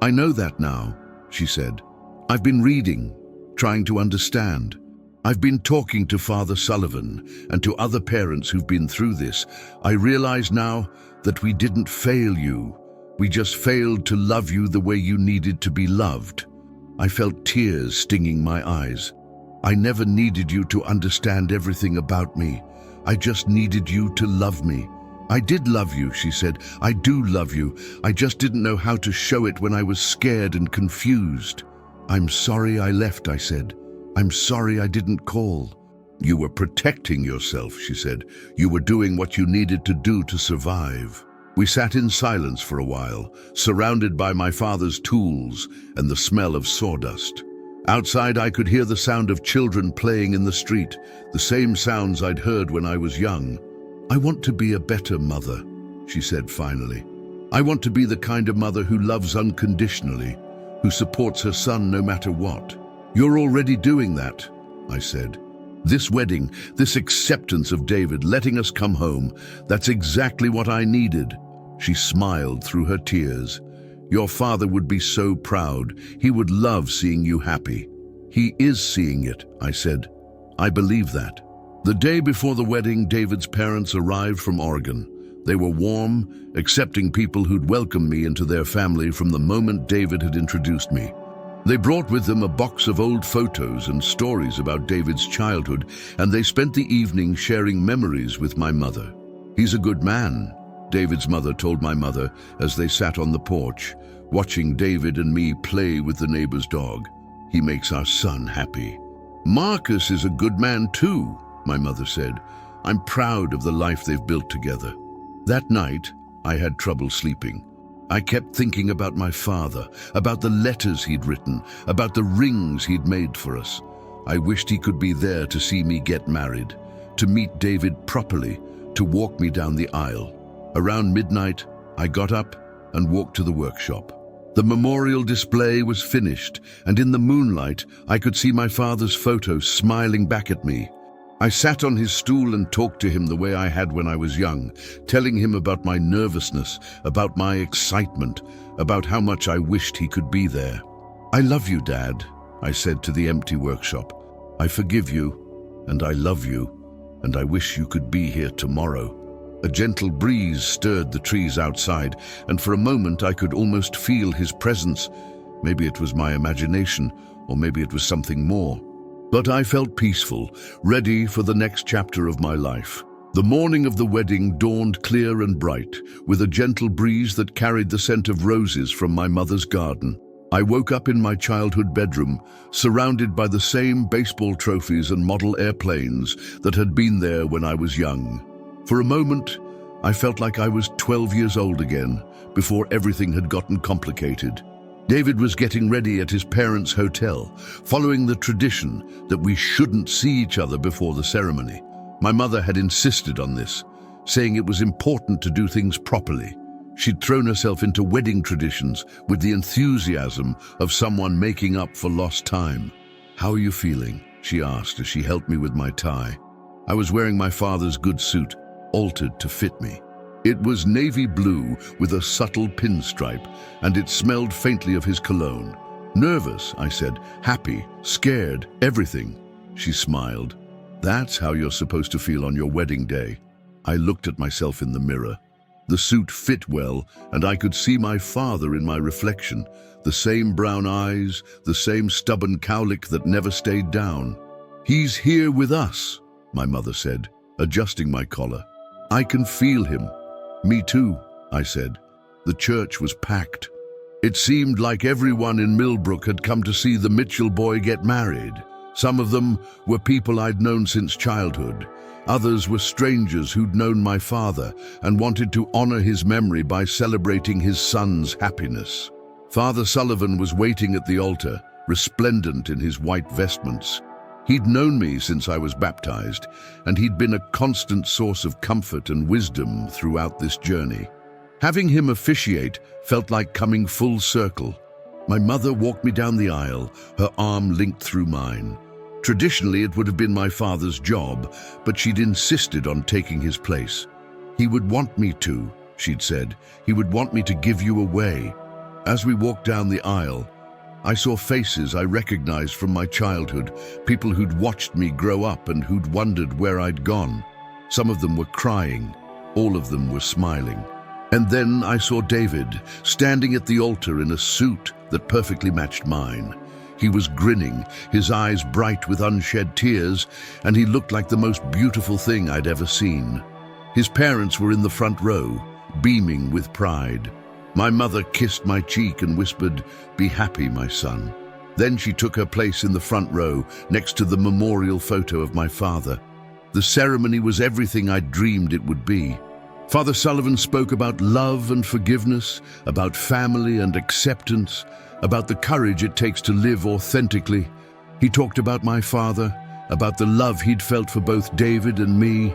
A: "I know that now," she said. "I've been reading, trying to understand. I've been talking to Father Sullivan and to other parents who've been through this. I realize now that we didn't fail you. We just failed to love you the way you needed to be loved." I felt tears stinging my eyes. "I never needed you to understand everything about me. I just needed you to love me." "I did love you," she said. "I do love you. I just didn't know how to show it when I was scared and confused." "I'm sorry I left," I said. "I'm sorry I didn't call." "You were protecting yourself," she said. "You were doing what you needed to do to survive." We sat in silence for a while, surrounded by my father's tools and the smell of sawdust. Outside, I could hear the sound of children playing in the street, the same sounds I'd heard when I was young. "I want to be a better mother," she said finally. "I want to be the kind of mother who loves unconditionally, who supports her son no matter what." "You're already doing that," I said. "This wedding, this acceptance of David, letting us come home, that's exactly what I needed." She smiled through her tears. "Your father would be so proud. He would love seeing you happy." "He is seeing it," I said. "I believe that." The day before the wedding, David's parents arrived from Oregon. They were warm, accepting people who'd welcomed me into their family from the moment David had introduced me. They brought with them a box of old photos and stories about David's childhood, and they spent the evening sharing memories with my mother. "He's a good man," David's mother told my mother as they sat on the porch, watching David and me play with the neighbor's dog. "He makes our son happy." "Marcus is a good man too," my mother said. "I'm proud of the life they've built together." That night, I had trouble sleeping. I kept thinking about my father, about the letters he'd written, about the rings he'd made for us. I wished he could be there to see me get married, to meet David properly, to walk me down the aisle. Around midnight, I got up and walked to the workshop. The memorial display was finished, and in the moonlight, I could see my father's photo smiling back at me. I sat on his stool and talked to him the way I had when I was young, telling him about my nervousness, about my excitement, about how much I wished he could be there. "I love you, Dad," I said to the empty workshop. "I forgive you, and I love you, and I wish you could be here tomorrow." A gentle breeze stirred the trees outside, and for a moment I could almost feel his presence. Maybe it was my imagination, or maybe it was something more. But I felt peaceful, ready for the next chapter of my life. The morning of the wedding dawned clear and bright, with a gentle breeze that carried the scent of roses from my mother's garden. I woke up in my childhood bedroom, surrounded by the same baseball trophies and model airplanes that had been there when I was young. For a moment, I felt like I was 12 years old again, before everything had gotten complicated. David was getting ready at his parents' hotel, following the tradition that we shouldn't see each other before the ceremony. My mother had insisted on this, saying it was important to do things properly. She'd thrown herself into wedding traditions with the enthusiasm of someone making up for lost time. "How are you feeling?" she asked as she helped me with my tie. I was wearing my father's good suit, altered to fit me. It was navy blue with a subtle pinstripe, and it smelled faintly of his cologne. "Nervous," I said. "Happy, scared, everything." She smiled. "That's how you're supposed to feel on your wedding day." I looked at myself in the mirror. The suit fit well, and I could see my father in my reflection. The same brown eyes, the same stubborn cowlick that never stayed down. "He's here with us," my mother said, adjusting my collar. "I can feel him." "Me too," I said. The church was packed. It seemed like everyone in Millbrook had come to see the Mitchell boy get married. Some of them were people I'd known since childhood. Others were strangers who'd known my father and wanted to honor his memory by celebrating his son's happiness. Father Sullivan was waiting at the altar, resplendent in his white vestments. He'd known me since I was baptized, and he'd been a constant source of comfort and wisdom throughout this journey. Having him officiate felt like coming full circle. My mother walked me down the aisle, her arm linked through mine. Traditionally, it would have been my father's job, but she'd insisted on taking his place. "He would want me to," she'd said. "He would want me to give you away." As we walked down the aisle, I saw faces I recognized from my childhood, people who'd watched me grow up and who'd wondered where I'd gone. Some of them were crying, all of them were smiling. And then I saw David, standing at the altar in a suit that perfectly matched mine. He was grinning, his eyes bright with unshed tears, and he looked like the most beautiful thing I'd ever seen. His parents were in the front row, beaming with pride. My mother kissed my cheek and whispered, "Be happy, my son." Then she took her place in the front row, next to the memorial photo of my father. The ceremony was everything I'd dreamed it would be. Father Sullivan spoke about love and forgiveness, about family and acceptance, about the courage it takes to live authentically. He talked about my father, about the love he'd felt for both David and me,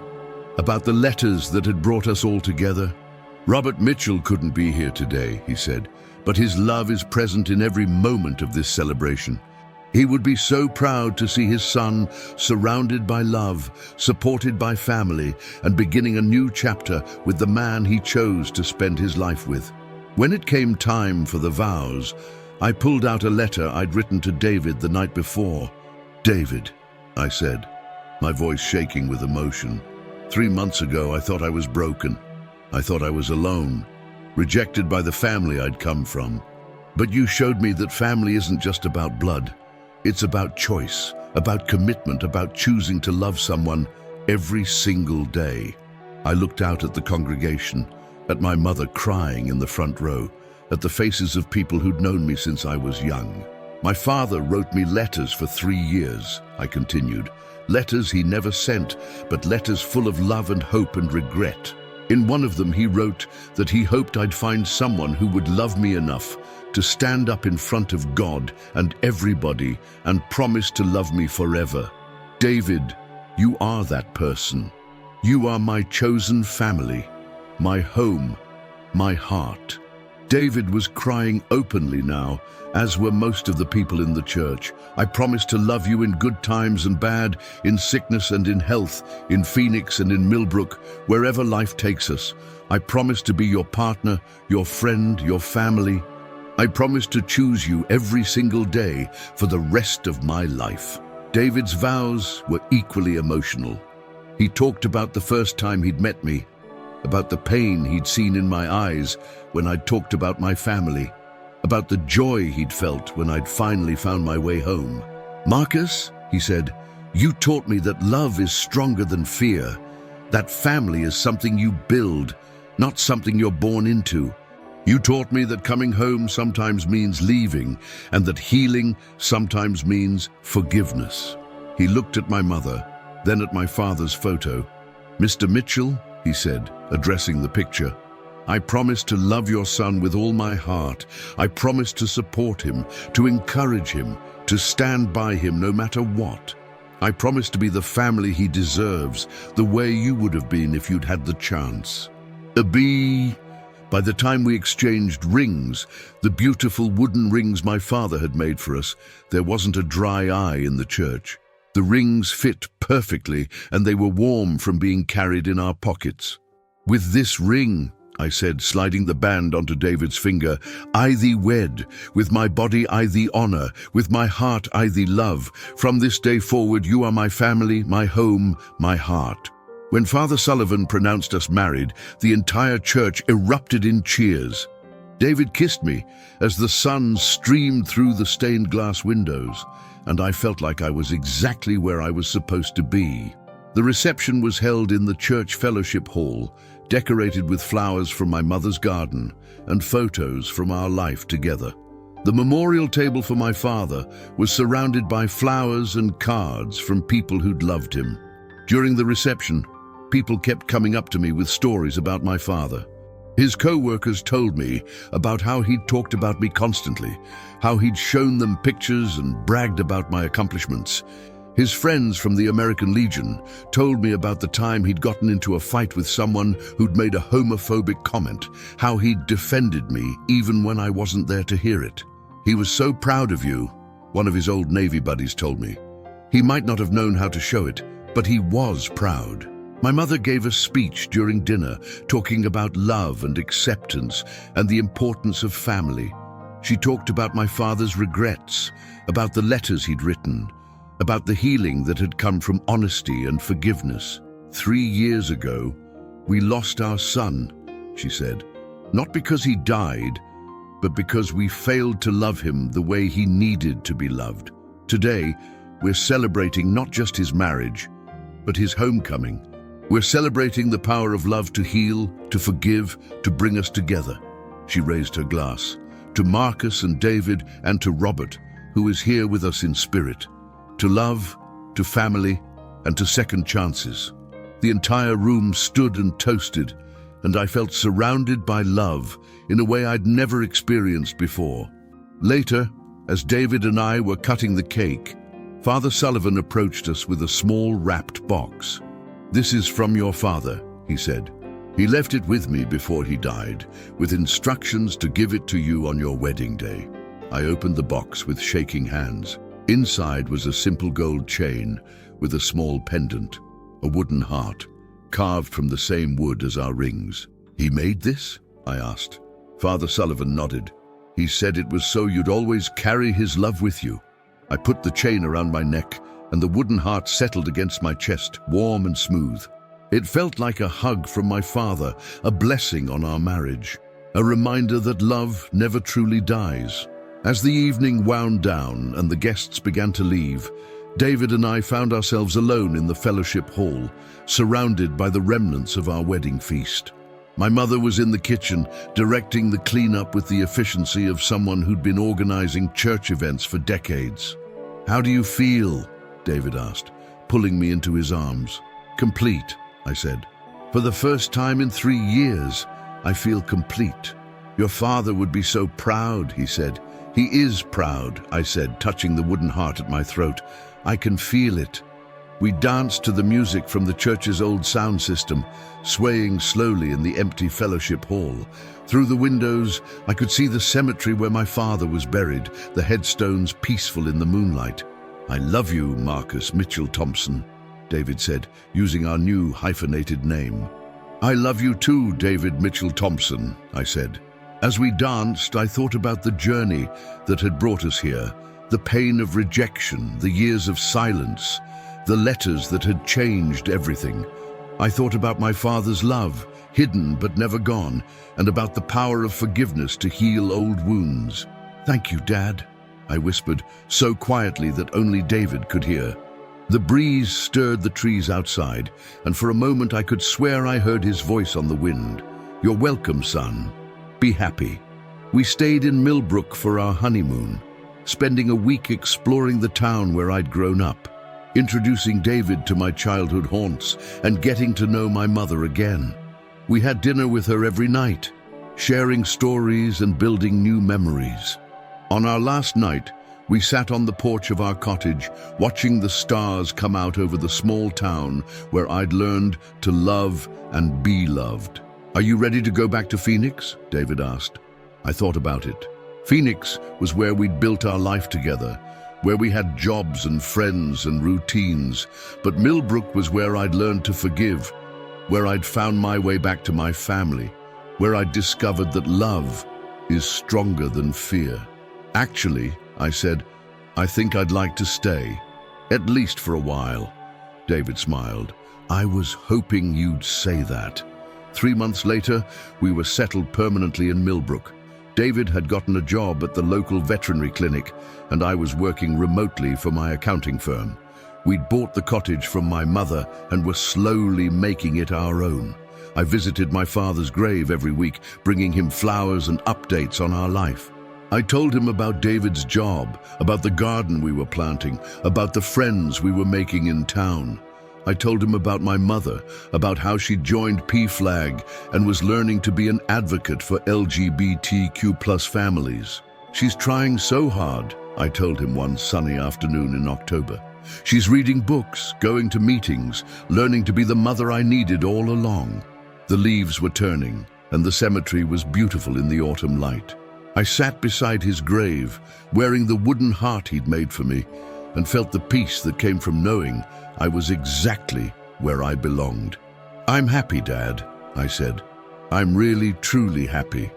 A: about the letters that had brought us all together. "Robert Mitchell couldn't be here today," he said, "but his love is present in every moment of this celebration. He would be so proud to see his son surrounded by love, supported by family, and beginning a new chapter with the man he chose to spend his life with." When it came time for the vows, I pulled out a letter I'd written to David the night before. "David," I said, my voice shaking with emotion. 3 months ago, I thought I was broken. I thought I was alone, rejected by the family I'd come from. But you showed me that family isn't just about blood. It's about choice, about commitment, about choosing to love someone every single day. I looked out at the congregation, at my mother crying in the front row, at the faces of people who'd known me since I was young. "My father wrote me letters for 3 years," I continued. "Letters he never sent, but letters full of love and hope and regret. In one of them, he wrote that he hoped I'd find someone who would love me enough to stand up in front of God and everybody and promise to love me forever. David, you are that person. You are my chosen family, my home, my heart." David was crying openly now, as were most of the people in the church. "I promise to love you in good times and bad, in sickness and in health, in Phoenix and in Millbrook, wherever life takes us. I promise to be your partner, your friend, your family. I promise to choose you every single day for the rest of my life." David's vows were equally emotional. He talked about the first time he'd met me, about the pain he'd seen in my eyes when I'd talked about my family, about the joy he'd felt when I'd finally found my way home. "Marcus," he said, "you taught me that love is stronger than fear, that family is something you build, not something you're born into. You taught me that coming home sometimes means leaving, and that healing sometimes means forgiveness." He looked at my mother, then at my father's photo. "Mr. Mitchell," he said, addressing the picture, I promise to love your son with all my heart. I promise to support him, to encourage him, to stand by him no matter what. I promise to be the family he deserves, the way you would have been if you'd had the chance. Abi. By the time we exchanged rings, the beautiful wooden rings my father had made for us, there wasn't a dry eye in the church. The rings fit perfectly, and they were warm from being carried in our pockets. With this ring, I said, sliding the band onto David's finger, I thee wed, with my body I thee honor, with my heart I thee love. From this day forward you are my family, my home, my heart. When Father Sullivan pronounced us married, the entire church erupted in cheers. David kissed me as the sun streamed through the stained glass windows, and I felt like I was exactly where I was supposed to be. The reception was held in the church fellowship hall, decorated with flowers from my mother's garden and photos from our life together. The memorial table for my father was surrounded by flowers and cards from people who'd loved him. During the reception, people kept coming up to me with stories about my father. His co-workers told me about how he'd talked about me constantly, how he'd shown them pictures and bragged about my accomplishments. His friends from the American Legion told me about the time he'd gotten into a fight with someone who'd made a homophobic comment, how he'd defended me even when I wasn't there to hear it. He was so proud of you, one of his old Navy buddies told me. He might not have known how to show it, but he was proud. My mother gave a speech during dinner talking about love and acceptance and the importance of family. She talked about my father's regrets, about the letters he'd written, about the healing that had come from honesty and forgiveness. 3 years ago, we lost our son, she said, not because he died, but because we failed to love him the way he needed to be loved. Today, we're celebrating not just his marriage, but his homecoming. We're celebrating the power of love to heal, to forgive, to bring us together. She raised her glass. To Marcus and David and to Robert, who is here with us in spirit. To love, to family, and to second chances. The entire room stood and toasted, and I felt surrounded by love in a way I'd never experienced before. Later, as David and I were cutting the cake, Father Sullivan approached us with a small wrapped box. "This is from your father," he said. "He left it with me before he died, with instructions to give it to you on your wedding day." I opened the box with shaking hands. Inside was a simple gold chain with a small pendant, a wooden heart, carved from the same wood as our rings. "He made this?" I asked. Father Sullivan nodded. "He said it was so you'd always carry his love with you." I put the chain around my neck, and the wooden heart settled against my chest, warm and smooth. It felt like a hug from my father, a blessing on our marriage, a reminder that love never truly dies. As the evening wound down and the guests began to leave, David and I found ourselves alone in the fellowship hall, surrounded by the remnants of our wedding feast. My mother was in the kitchen, directing the cleanup with the efficiency of someone who'd been organizing church events for decades. "How do you feel?" David asked, pulling me into his arms. "Complete," I said. "For the first time in 3 years, I feel complete." "Your father would be so proud," he said. "He is proud," I said, touching the wooden heart at my throat. "I can feel it." We danced to the music from the church's old sound system, swaying slowly in the empty fellowship hall. Through the windows, I could see the cemetery where my father was buried, the headstones peaceful in the moonlight. "I love you, Marcus Mitchell Thompson," David said, using our new hyphenated name. "I love you too, David Mitchell Thompson," I said. As we danced, I thought about the journey that had brought us here, the pain of rejection, the years of silence, the letters that had changed everything. I thought about my father's love, hidden but never gone, and about the power of forgiveness to heal old wounds. "Thank you, Dad," I whispered, so quietly that only David could hear. The breeze stirred the trees outside, and for a moment I could swear I heard his voice on the wind. "You're welcome, son. Be happy." We stayed in Millbrook for our honeymoon, spending a week exploring the town where I'd grown up, introducing David to my childhood haunts, and getting to know my mother again. We had dinner with her every night, sharing stories and building new memories. On our last night, we sat on the porch of our cottage, watching the stars come out over the small town where I'd learned to love and be loved. "Are you ready to go back to Phoenix?" David asked. I thought about it. Phoenix was where we'd built our life together, where we had jobs and friends and routines. But Millbrook was where I'd learned to forgive, where I'd found my way back to my family, where I'd discovered that love is stronger than fear. "Actually," I said, "I think I'd like to stay, at least for a while." David smiled. "I was hoping you'd say that." 3 months later, we were settled permanently in Millbrook. David had gotten a job at the local veterinary clinic, and I was working remotely for my accounting firm. We'd bought the cottage from my mother and were slowly making it our own. I visited my father's grave every week, bringing him flowers and updates on our life. I told him about David's job, about the garden we were planting, about the friends we were making in town. I told him about my mother, about how she joined PFLAG and was learning to be an advocate for LGBTQ+ families. "She's trying so hard," I told him one sunny afternoon in October. "She's reading books, going to meetings, learning to be the mother I needed all along." The leaves were turning, and the cemetery was beautiful in the autumn light. I sat beside his grave, wearing the wooden heart he'd made for me, and felt the peace that came from knowing I was exactly where I belonged. "I'm happy, Dad," I said. "I'm really, truly happy.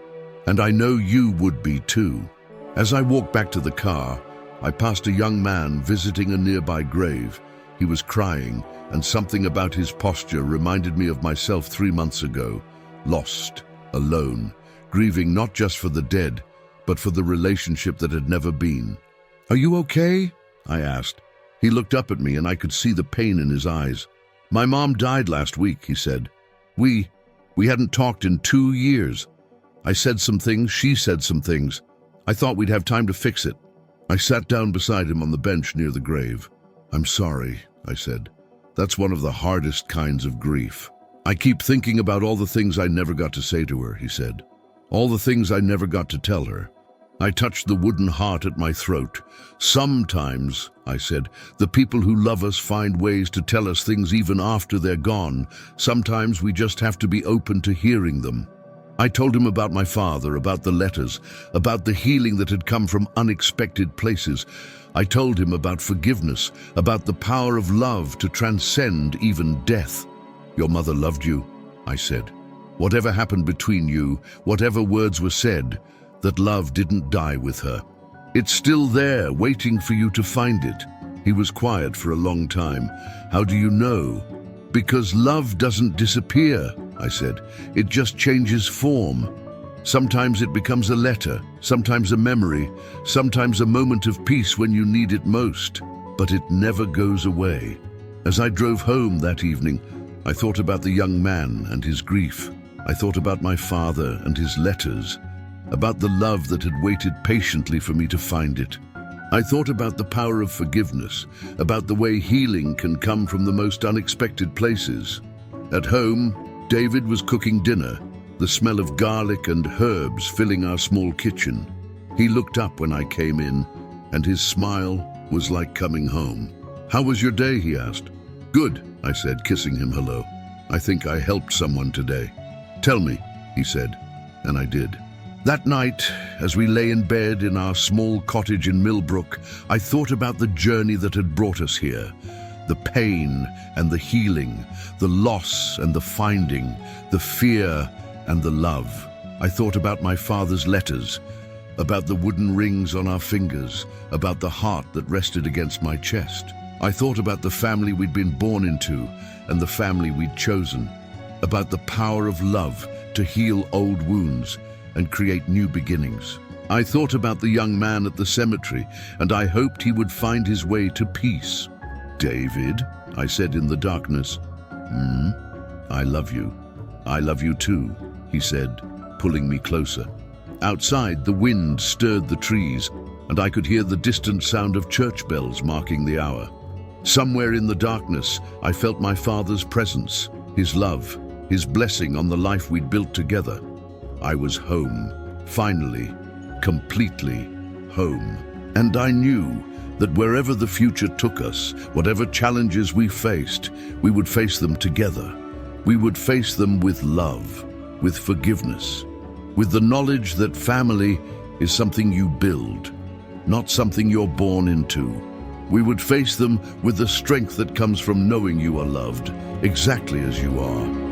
A: And I know you would be too." As I walked back to the car, I passed a young man visiting a nearby grave. He was crying, and something about his posture reminded me of myself 3 months ago, lost, alone, grieving not just for the dead, but for the relationship that had never been. "Are you okay?" I asked. He looked up at me and I could see the pain in his eyes. "My mom died last week," he said. We hadn't talked in 2 years. I said some things, she said some things. I thought we'd have time to fix it." I sat down beside him on the bench near the grave. "I'm sorry," I said. "That's one of the hardest kinds of grief." "I keep thinking about all the things I never got to say to her," he said. "All the things I never got to tell her." I touched the wooden heart at my throat. "Sometimes," I said, "the people who love us find ways to tell us things even after they're gone. Sometimes we just have to be open to hearing them." I told him about my father, about the letters, about the healing that had come from unexpected places. I told him about forgiveness, about the power of love to transcend even death. "Your mother loved you," I said. "Whatever happened between you, whatever words were said, that love didn't die with her. It's still there, waiting for you to find it." He was quiet for a long time. "How do you know?" "Because love doesn't disappear," I said. "It just changes form. Sometimes it becomes a letter, sometimes a memory, sometimes a moment of peace when you need it most. But it never goes away." As I drove home that evening, I thought about the young man and his grief. I thought about my father and his letters, about the love that had waited patiently for me to find it. I thought about the power of forgiveness, about the way healing can come from the most unexpected places. At home, David was cooking dinner, the smell of garlic and herbs filling our small kitchen. He looked up when I came in, and his smile was like coming home. "How was your day?" he asked. "Good," I said, kissing him hello. "I think I helped someone today." "Tell me," he said, and I did. That night, as we lay in bed in our small cottage in Millbrook, I thought about the journey that had brought us here. The pain and the healing, the loss and the finding, the fear and the love. I thought about my father's letters, about the wooden rings on our fingers, about the heart that rested against my chest. I thought about the family we'd been born into and the family we'd chosen, about the power of love to heal old wounds and create new beginnings. I thought about the young man at the cemetery, and I hoped he would find his way to peace. "David," I said in the darkness. I love you. I love you too," he said, pulling me closer. Outside, the wind stirred the trees, and I could hear the distant sound of church bells marking the hour. Somewhere in the darkness, I felt my father's presence, his love, his blessing on the life we'd built together. I was home, finally, completely home. And I knew that wherever the future took us, whatever challenges we faced, we would face them together. We would face them with love, with forgiveness, with the knowledge that family is something you build, not something you're born into. We would face them with the strength that comes from knowing you are loved exactly as you are.